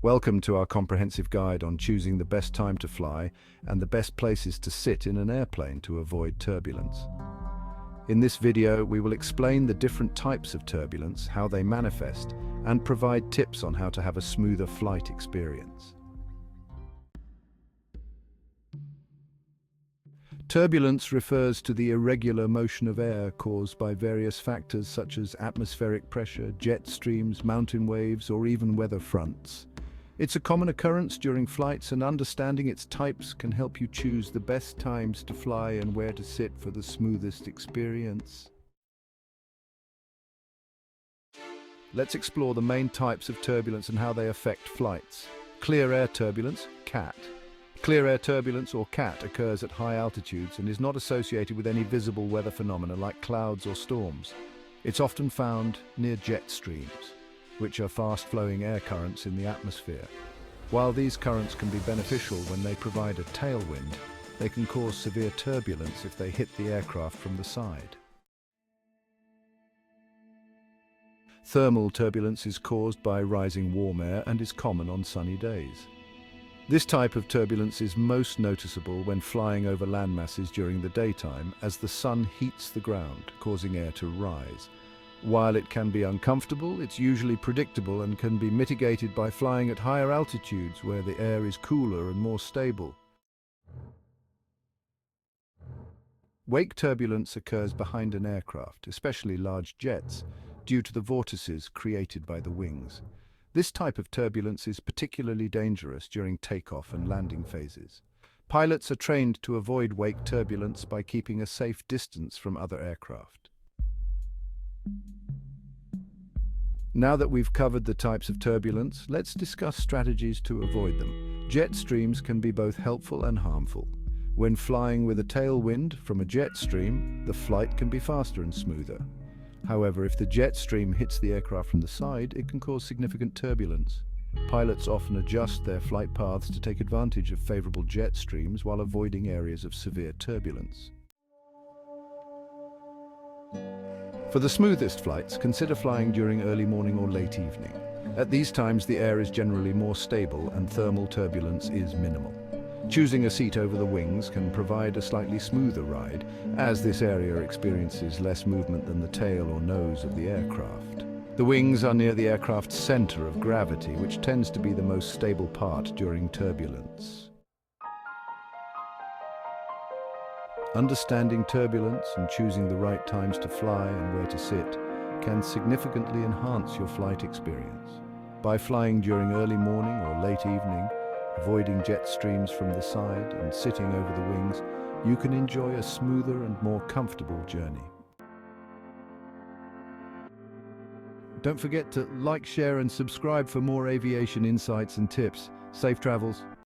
Welcome to our comprehensive guide on choosing the best time to fly and the best places to sit in an airplane to avoid turbulence. In this video, we will explain the different types of turbulence, how they manifest, and provide tips on how to have a smoother flight experience. Turbulence refers to the irregular motion of air caused by various factors such as atmospheric pressure, jet streams, mountain waves, or even weather fronts. It's a common occurrence during flights, and understanding its types can help you choose the best times to fly and where to sit for the smoothest experience. Let's explore the main types of turbulence and how they affect flights. Clear air turbulence, CAT. Clear air turbulence, or CAT, occurs at high altitudes and is not associated with any visible weather phenomena like clouds or storms. It's often found near jet streams, which are fast-flowing air currents in the atmosphere. While these currents can be beneficial when they provide a tailwind, they can cause severe turbulence if they hit the aircraft from the side. Thermal turbulence is caused by rising warm air and is common on sunny days. This type of turbulence is most noticeable when flying over landmasses during the daytime, as the sun heats the ground, causing air to rise. While it can be uncomfortable, it's usually predictable and can be mitigated by flying at higher altitudes where the air is cooler and more stable. Wake turbulence occurs behind an aircraft, especially large jets, due to the vortices created by the wings. This type of turbulence is particularly dangerous during takeoff and landing phases. Pilots are trained to avoid wake turbulence by keeping a safe distance from other aircraft. Now that we've covered the types of turbulence, let's discuss strategies to avoid them. Jet streams can be both helpful and harmful. When flying with a tailwind from a jet stream, the flight can be faster and smoother. However, if the jet stream hits the aircraft from the side, it can cause significant turbulence. Pilots often adjust their flight paths to take advantage of favorable jet streams while avoiding areas of severe turbulence. For the smoothest flights, consider flying during early morning or late evening. At these times, the air is generally more stable and thermal turbulence is minimal. Choosing a seat over the wings can provide a slightly smoother ride, as this area experiences less movement than the tail or nose of the aircraft. The wings are near the aircraft's center of gravity, which tends to be the most stable part during turbulence. Understanding turbulence and choosing the right times to fly and where to sit can significantly enhance your flight experience. By flying during early morning or late evening, avoiding jet streams from the side and sitting over the wings, you can enjoy a smoother and more comfortable journey. Don't forget to like, share, and subscribe for more aviation insights and tips. Safe travels.